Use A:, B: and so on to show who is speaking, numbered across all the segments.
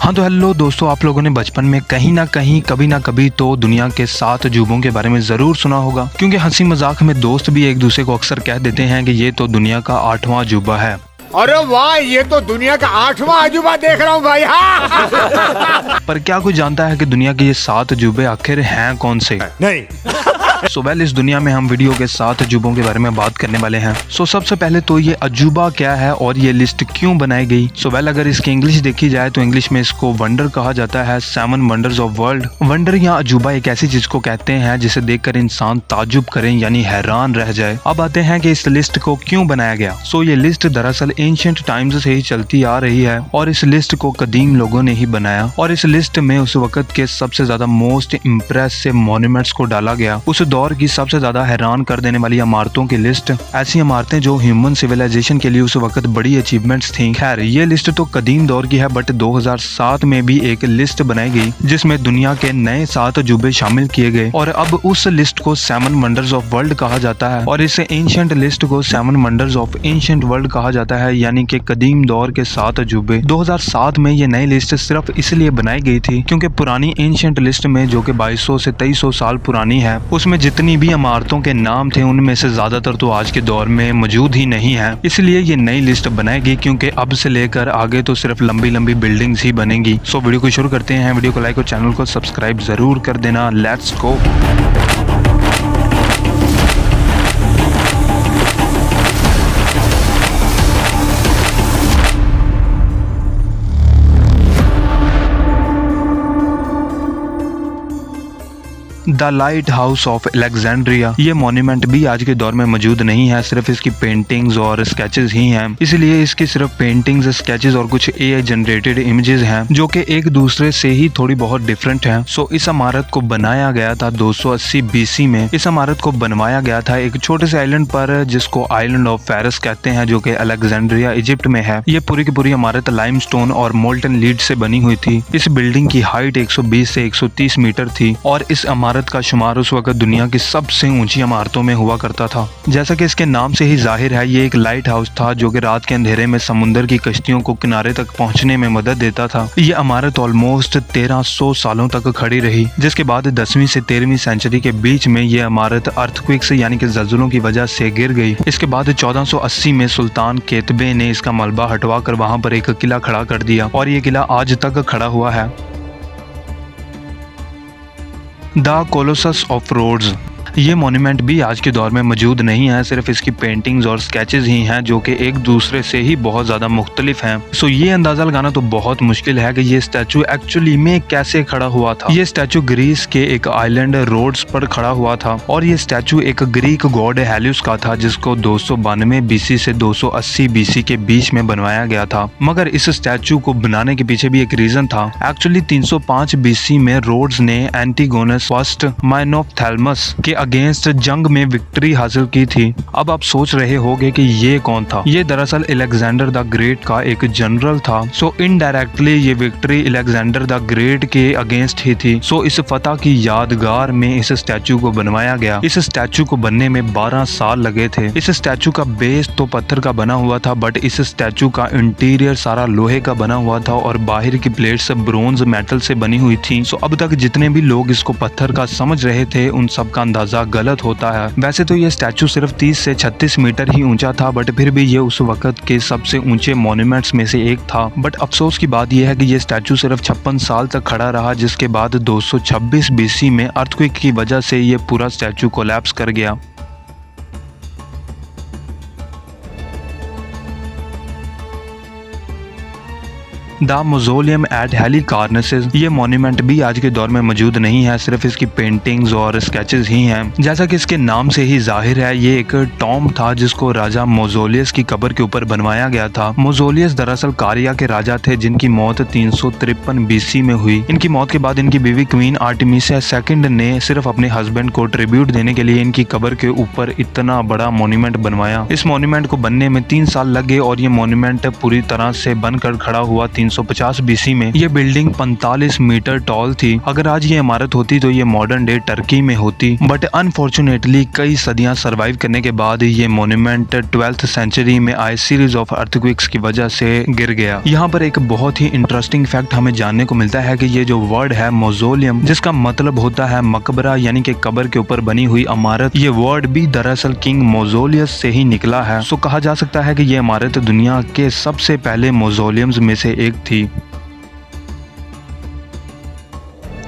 A: हाँ तो हेलो दोस्तों, आप लोगों ने बचपन में कहीं ना कहीं कभी ना कभी तो दुनिया के 7 अजूबों के बारे में जरूर सुना होगा, क्योंकि हंसी मजाक में दोस्त भी एक दूसरे को अक्सर कह देते हैं कि ये तो दुनिया का 8वां अजूबा है।
B: अरे वाह, ये तो दुनिया का 8वां अजूबा देख रहा हूँ भाई। हाँ।
A: पर क्या कोई जानता है कि दुनिया के ये 7 अजूबे आखिर हैं कौन से?
B: नहीं।
A: सो वेल, इस दुनिया में हम वीडियो के 7 अजूबों के बारे में बात करने वाले हैं। सो सबसे पहले तो ये अजूबा क्या है और ये लिस्ट क्यों बनाई गई। सो वेल, अगर इसकी इंग्लिश देखी जाए तो इंग्लिश में इसको वंडर कहा जाता है। 7 वंडर्स ऑफ वर्ल्ड। वंडर या अजूबा एक ऐसी चीज को कहते हैं जिसे देखकर इंसान ताजुब करें यानी हैरान रह जाए। अब आते हैं कि इस लिस्ट को क्यों बनाया गया। सो ये लिस्ट दरअसल एंशिएंट टाइम्स से ही चलती आ रही है और इस लिस्ट को कदीम लोगों ने ही बनाया और इस लिस्ट में उस वक्त के सबसे ज्यादा मोस्ट इम्प्रेसिव मॉन्यूमेंट्स को डाला गया। उस दौर की सबसे ज्यादा हैरान कर देने वाली इमारतों की लिस्ट, ऐसी इमारतें जो ह्यूमन सिविलाइजेशन के लिए उस वक्त बड़ी अचीवमेंट्स थी। खैर, ये लिस्ट तो कदीम दौर की है, बट 2007 में भी एक लिस्ट बनाई गई जिसमें दुनिया के नए 7 अजूबे शामिल किए गए और अब उस लिस्ट को 7 वंडर्स ऑफ वर्ल्ड कहा जाता है और इस एंशिएंट लिस्ट को 7 वंडर्स ऑफ एंशिएंट वर्ल्ड कहा जाता है, यानी कि कदीम दौर के 7 अजूबे। 2007 में ये नई लिस्ट सिर्फ इसलिए बनाई गई थी क्योंकि पुरानी एंशिएंट लिस्ट में, जो कि 2200 से 2300 साल पुरानी है, उसमें जितनी भी इमारतों के नाम थे उनमें से ज्यादातर तो आज के दौर में मौजूद ही नहीं है। इसलिए ये नई लिस्ट बनाएगी क्योंकि अब से लेकर आगे तो सिर्फ लंबी लंबी बिल्डिंग्स ही बनेंगी। सो वीडियो को शुरू करते हैं। वीडियो को लाइक और चैनल को सब्सक्राइब जरूर कर देना। Let's go. The light house of Alexandria. ये मॉन्यूमेंट भी आज के दौर में मौजूद नहीं है, सिर्फ इसकी पेंटिंग्स और स्केचेस ही हैं। इसलिए इसकी सिर्फ पेंटिंग्स, स्केचेस और कुछ AI जनरेटेड इमेजेस हैं जो कि एक दूसरे से ही थोड़ी बहुत डिफरेंट हैं। सो इस इमारत को बनाया गया था 280 BC में। इस इमारत को बनवाया गया था एक छोटे से आइलैंड पर जिसको आइलैंड ऑफ फेरस कहते हैं, जो कि अलेक्जेंड्रिया इजिप्ट में है। ये पूरी की पूरी इमारत लाइमस्टोन और मोल्टन लीड से बनी हुई थी। इस बिल्डिंग की हाइट 120 से 130 मीटर थी और इस इमारत का शुमार उस वक्त दुनिया की सबसे ऊंची इमारतों में हुआ करता था। जैसा कि इसके नाम से ही जाहिर है, ये एक लाइट हाउस था जो कि रात के अंधेरे में समुद्र की कश्तियों को किनारे तक पहुंचने में मदद देता था। ये इमारत ऑलमोस्ट 1300 सालों तक खड़ी रही, जिसके बाद 10वीं से 13वीं सेंचुरी के बीच में ये इमारत अर्थक्वेक्स यानी कि ज़लज़लों की वजह से गिर गई। इसके बाद 1480 में सुल्तान केतबे ने इसका मलबा हटवा कर वहां पर एक किला खड़ा कर दिया और ये किला आज तक खड़ा हुआ है। The Colossus of Rhodes. ये मॉन्यूमेंट भी आज के दौर में मौजूद नहीं है, सिर्फ इसकी पेंटिंग्स और स्केचेस ही हैं जो कि एक दूसरे से ही बहुत ज्यादा मुख्तलिफ हैं। सो ये अंदाजा लगाना तो बहुत मुश्किल है कि ये स्टैचू एक्चुअली में कैसे खड़ा हुआ था। ये स्टैचू ग्रीस के एक आइलैंड रोड्स पर खड़ा हुआ था और ये स्टैचू एक ग्रीक गॉड हेलियस का था जिसको 292 BC से 280 BC के बीच में बनवाया गया था। मगर इस स्टैचू को बनाने के पीछे भी एक रीजन था। एक्चुअली 305 BC में रोड्स ने एंटीगोनस फर्स्ट माइनोप्थेल्मस के अगेंस्ट जंग में विक्ट्री हासिल की थी। अब आप सोच रहे होंगे कि ये कौन था। ये दरअसल अलेक्जेंडर द ग्रेट का एक जनरल था। सो इनडायरेक्टली ये विक्ट्री अलेक्जेंडर द ग्रेट के अगेंस्ट ही थी। सो इस फतह की यादगार में इस स्टैचू को बनवाया गया। इस स्टैचू को बनने में 12 साल लगे थे। इस स्टैचू का बेस तो पत्थर का बना हुआ था, बट इस स्टैचू का इंटीरियर सारा लोहे का बना हुआ था और बाहर की प्लेट्स ब्रोंज मेटल से बनी हुई थी। सो अब तक जितने भी लोग इसको पत्थर का समझ रहे थे उन सब का अंदाजा गलत होता है। वैसे तो ये स्टैचू सिर्फ 30 से 36 मीटर ही ऊंचा था, बट फिर भी ये उस वक्त के सबसे ऊंचे मॉन्यूमेंट्स में से एक था। बट अफसोस की बात यह है कि ये स्टैचू सिर्फ 56 साल तक खड़ा रहा, जिसके बाद 226 BC में अर्थक्वेक की वजह से ये पूरा स्टैचू कोलैप्स कर गया। The mausoleum at Halicarnassus. ये मॉन्यूमेंट भी आज के दौर में मौजूद नहीं है, सिर्फ इसकी पेंटिंग्स और स्केचेस ही हैं। जैसा कि इसके नाम से ही जाहिर है, ये एक टॉम था जिसको राजा मोज़ोलियस की कब्र के ऊपर बनवाया गया था। मोज़ोलियस दरअसल कारिया के राजा थे जिनकी मौत 353 BC में हुई। इनकी मौत के बाद इनकी बीवी क्वीन आर्टेमिसा II ने सिर्फ अपने हस्बैंड को ट्रिब्यूट देने के लिए इनकी कब्र के ऊपर इतना बड़ा मॉन्यूमेंट बनवाया। इस मॉन्यूमेंट को बनने में 3 साल लगे और ये मॉन्यूमेंट पूरी तरह से बनकर खड़ा हुआ 350 बीसी में ये बिल्डिंग 45 मीटर टॉल थी। अगर आज ये इमारत होती तो ये मॉडर्न डे टर्की में होती, बट अनफॉर्चुनेटली कई सदियां सर्वाइव करने के बाद ये मोन्यूमेंट 12th सेंचुरी में आए सीरीज ऑफ अर्थक्वेक्स की वजह से गिर गया। यहाँ पर एक बहुत ही इंटरेस्टिंग फैक्ट हमें जानने को मिलता है कि ये जो वर्ड है मौजोलियम, जिसका मतलब होता है मकबरा यानी कि कब्र के ऊपर बनी हुई इमारत, ये वर्ड भी दरअसल किंग मौजोलियस से ही निकला है। सो कहा जा सकता है कि ये इमारत दुनिया के सबसे पहले मौजोलियम्स में से एक थी।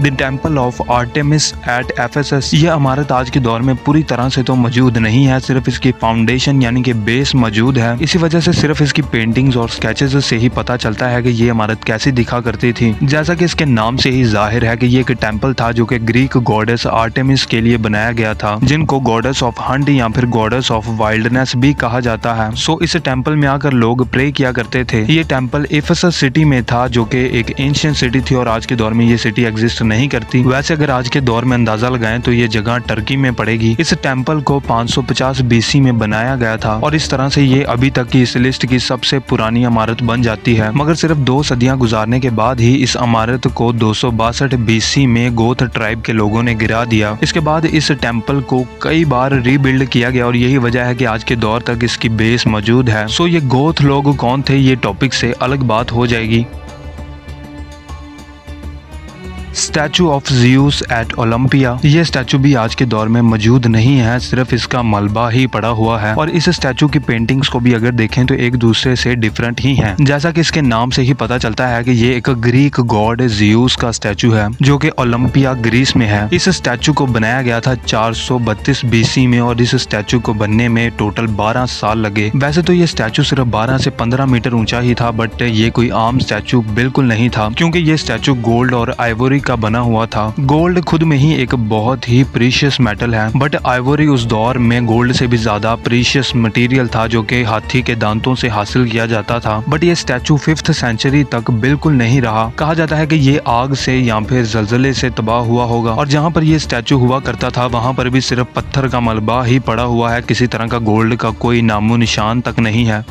A: The Temple of Artemis at Ephesus, यह इमारत आज के दौर में पूरी तरह से तो मौजूद नहीं है, सिर्फ इसकी फाउंडेशन यानी कि बेस मौजूद है। इसी वजह से सिर्फ इसकी पेंटिंग्स और स्केचेस से ही पता चलता है कि ये इमारत कैसी दिखा करती थी। जैसा कि इसके नाम से ही जाहिर है कि ये एक टेम्पल था जो कि ग्रीक गॉडेस आर्टेमिस के लिए बनाया गया था, जिनको गॉडेस ऑफ हंट या फिर गॉडेस ऑफ वाइल्डनेस भी कहा जाता है। सो इस टेम्पल में आकर लोग प्रे किया करते थे। ये टेम्पल एफेसस सिटी में था जो कि एक एंशिएंट सिटी थी और आज के दौर में ये सिटी एग्जिस्ट नहीं करती। वैसे अगर आज के दौर में अंदाजा लगाएं तो ये जगह टर्की में पड़ेगी। इस टेम्पल को 550 बीसी में बनाया गया था और इस तरह से ये अभी तक की इस लिस्ट की सबसे पुरानी इमारत बन जाती है। मगर सिर्फ 2 सदियां गुजारने के बाद ही इस इमारत को 262 बीसी में गोथ ट्राइब के लोगों ने गिरा दिया। इसके बाद इस टेम्पल को कई बार रीबिल्ड किया गया और यही वजह है कि आज के दौर तक इसकी बेस मौजूद है। सो ये गोथ लोग कौन थे, ये टॉपिक से अलग बात हो जाएगी। Statue of Zeus at Olympia, ये स्टैचू भी आज के दौर में मौजूद नहीं है, सिर्फ इसका मलबा ही पड़ा हुआ है और इस स्टैचू की पेंटिंग्स को भी अगर देखें तो एक दूसरे से डिफरेंट ही हैं। जैसा कि इसके नाम से ही पता चलता है कि ये एक ग्रीक गॉड ज़्यूस का स्टैचू है जो कि ओलंपिया ग्रीस में है। इस स्टैचू को बनाया गया था 432 बीसी में और इस स्टैचू को बनने में टोटल 12 साल लगे। वैसे तो ये स्टैचू सिर्फ 12 से 15 मीटर ऊंचा ही था, बट ये कोई आम स्टैचू बिल्कुल नहीं था क्योंकि ये स्टैचू गोल्ड और आइवोरी का बना हुआ था। गोल्ड खुद में ही एक बहुत ही प्रीशियस मेटल है, बट आइवोरी उस दौर में गोल्ड से भी ज्यादा प्रीशियस मटेरियल था जो कि हाथी के दांतों से हासिल किया जाता था। बट ये स्टैचू 5th सेंचुरी तक बिल्कुल नहीं रहा। कहा जाता है कि ये आग से या फिर जलजले से तबाह हुआ होगा और जहाँ पर ये स्टैचू हुआ करता था वहाँ पर भी सिर्फ पत्थर का मलबा ही पड़ा हुआ है, किसी तरह का गोल्ड का कोई नामो निशान तक नहीं है।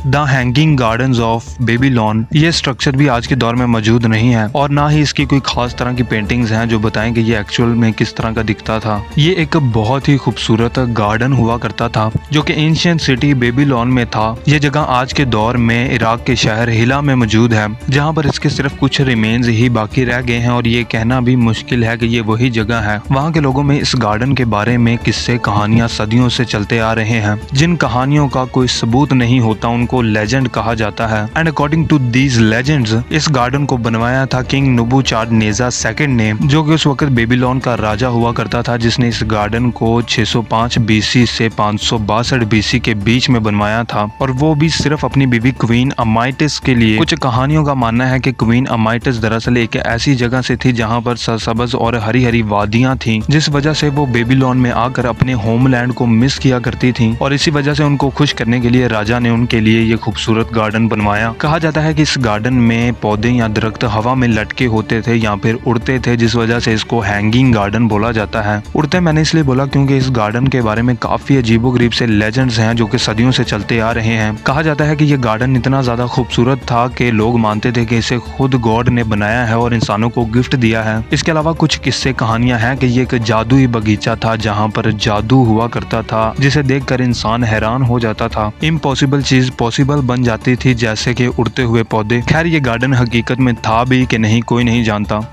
A: The hanging gardens of Babylon, ये स्ट्रक्चर भी आज के दौर में मौजूद नहीं है और ना ही इसकी कोई खास तरह की पेंटिंग्स हैं जो बताएं कि ये एक्चुअल में किस तरह का दिखता था। ये एक बहुत ही खूबसूरत गार्डन हुआ करता था जो कि एंशिएंट सिटी बेबीलोन में था। ये जगह आज के दौर में इराक के शहर हिला में मौजूद है, जहाँ पर इसके सिर्फ कुछ रिमेन्स ही बाकी रह गए हैं और ये कहना भी मुश्किल है कि ये वही जगह है। वहाँ के लोगों में इस गार्डन के बारे में किस्से कहानियां सदियों से चलते आ रहे हैं। जिन कहानियों का कोई सबूत नहीं होता उनको लेजेंड कहा जाता है। And according to these legends, इस गार्डन को बनवाया था किंग नबूचाडनेज़र सेकंड ने, जो कि उस वक्त बेबीलोन का राजा हुआ करता था, जिसने इस गार्डन को 605 बीसी से 562 बीसी के बीच में बनवाया था और वो भी सिर्फ अपनी बीवी क्वीन अमाइटिस के लिए। कुछ कहानियों का मानना है कि क्वीन अमाइटिस दरअसल एक ऐसी जगह से थी जहाँ पर सरसब्ज और हरी हरी वादियां थी, जिस वजह से वो बेबीलोन में आकर अपने होमलैंड को मिस किया करती थी और इसी वजह से उनको खुश करने के लिए राजा ने उनके लिए ये खूबसूरत गार्डन बनवाया। कहा जाता है कि इस गार्डन में पौधे या दरख्त हवा में लटके होते थे या फिर उड़ते थे, जिस वजह से इसको हैंगिंग गार्डन बोला जाता है। उड़ते मैंने इसलिए बोला क्योंकि इस गार्डन के बारे में काफी अजीबोगरीब से लेजेंड्स हैं जो कि सदियों से चलते आ रहे हैं। कहा जाता है कि ये गार्डन इतना ज्यादा खूबसूरत था कि लोग मानते थे कि इसे खुद गॉड ने बनाया है और इंसानों को गिफ्ट दिया है। इसके अलावा कुछ किस्से कहानियां हैं कि ये एक जादुई बगीचा था जहाँ पर जादू हुआ करता था, जिसे देखकर इंसान हैरान हो जाता था। इम्पॉसिबल चीज पॉसिबल बन जाती थी, जैसे कि उड़ते हुए पौधे। खैर ये गार्डन हकीकत में था भी कि नहीं कोई नहीं जानता।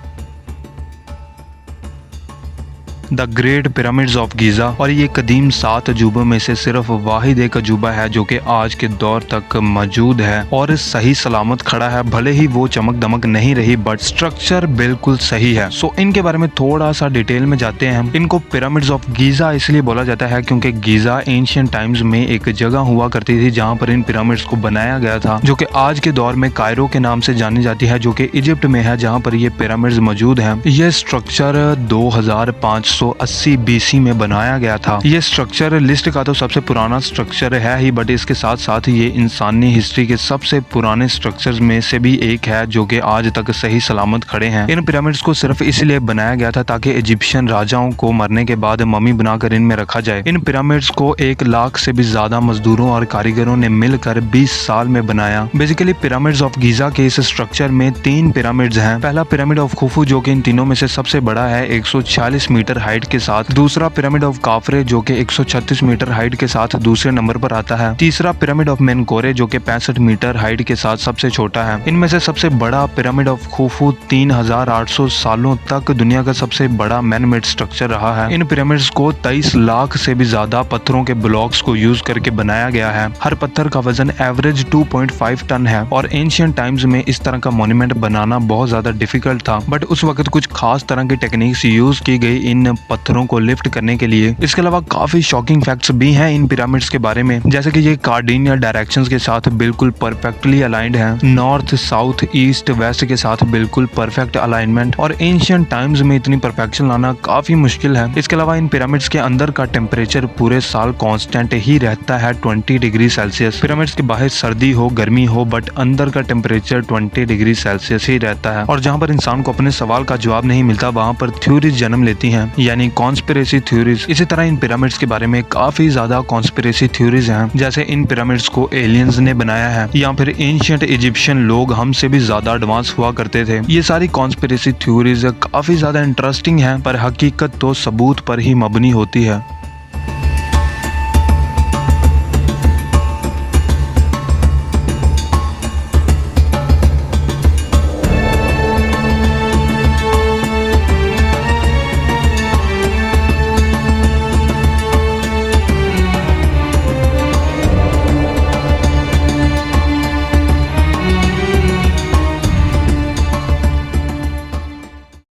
A: The great pyramids of Giza, और ये कदीम 7 अजूबों में से सिर्फ वाहिद एक अजूबा है जो कि आज के दौर तक मौजूद है और सही सलामत खड़ा है। भले ही वो चमक दमक नहीं रही बट स्ट्रक्चर बिल्कुल सही है। सो इनके बारे में थोड़ा सा डिटेल में जाते हैं। इनको पिरामिड्स ऑफ गीज़ा इसलिए बोला जाता है क्योंकि गीज़ा एंशिएंट टाइम्स में एक जगह हुआ करती थी जहाँ पर इन पिरामिड्स को बनाया गया था, जो कि आज के दौर में कायरो के नाम से जानी जाती है, जो कि इजिप्ट में है, जहाँ पर ये पिरामिड्स मौजूद हैं। ये स्ट्रक्चर 2500 880 BC में बनाया गया था। ये स्ट्रक्चर लिस्ट का तो सबसे पुराना स्ट्रक्चर है ही, बट इसके साथ साथ ये इंसानी हिस्ट्री के सबसे पुराने स्ट्रक्चर्स में से भी एक है जो कि आज तक सही सलामत खड़े हैं। इन पिरामिड्स को सिर्फ इसलिए बनाया गया था ताकि इजिप्शियन राजाओं को मरने के बाद मम्मी बनाकर इनमें रखा जाए। इन पिरामिड्स को 1 लाख से भी ज्यादा मजदूरों और कारीगरों ने मिलकर 20 साल में बनाया। बेसिकली पिरामिड्स ऑफ गीजा के इस स्ट्रक्चर में 3 पिरामिड्स हैं। पहला पिरामिड ऑफ खुफू जो कि इन तीनों में से सबसे बड़ा है 146 मीटर हाइट के साथ। दूसरा पिरामिड ऑफ काफरे जो कि 136 मीटर हाइट के साथ दूसरे नंबर पर आता है। तीसरा पिरामिड ऑफ मेनकोरे जो कि 65 मीटर हाइट के साथ सबसे छोटा है। इनमें से सबसे बड़ा पिरामिड ऑफ खुफू 3800 सालों तक दुनिया का सबसे बड़ा मैन-मेड स्ट्रक्चर रहा है। इन पिरामिड्स को 23 लाख से भी ज्यादा पत्थरों के ब्लॉक्स को यूज करके बनाया गया है। हर पत्थर का वजन एवरेज 2.5 टन है और एंशिएंट टाइम्स में इस तरह का मॉन्यूमेंट बनाना बहुत ज्यादा डिफिकल्ट था, बट उस वक्त कुछ खास तरह की टेक्निक्स यूज की गई इन पत्थरों को लिफ्ट करने के लिए। इसके अलावा काफी शॉकिंग फैक्ट्स भी हैं इन पिरामिड्स के बारे में, जैसे कि ये कार्डिनियल डायरेक्शंस के साथ बिल्कुल परफेक्टली अलाइंड हैं, नॉर्थ साउथ ईस्ट वेस्ट के साथ बिल्कुल परफेक्ट अलाइनमेंट, और एंशिएंट टाइम्स में इतनी परफेक्शन लाना काफी मुश्किल है। इसके अलावा इन पिरामिड्स के अंदर का टेम्परेचर पूरे साल कांस्टेंट ही रहता है 20 डिग्री सेल्सियस। पिरामिड्स के बाहर सर्दी हो गर्मी हो बट अंदर का टेम्परेचर 20 डिग्री सेल्सियस ही रहता है। और जहाँ पर इंसान को अपने सवाल का जवाब नहीं मिलता वहाँ पर थ्योरीज जन्म लेती हैं, यानी कॉन्स्पिरेसी थ्योरीज। इसी तरह इन पिरामिड्स के बारे में काफी ज्यादा कॉन्स्पिरेसी थ्योरीज हैं, जैसे इन पिरामिड्स को एलियंस ने बनाया है या फिर एंशिएंट इजिप्शियन लोग हमसे भी ज्यादा एडवांस हुआ करते थे। ये सारी कॉन्स्पिरेसी थ्योरीज काफी ज्यादा इंटरेस्टिंग हैं, पर हकीकत तो सबूत पर ही मबनी होती है।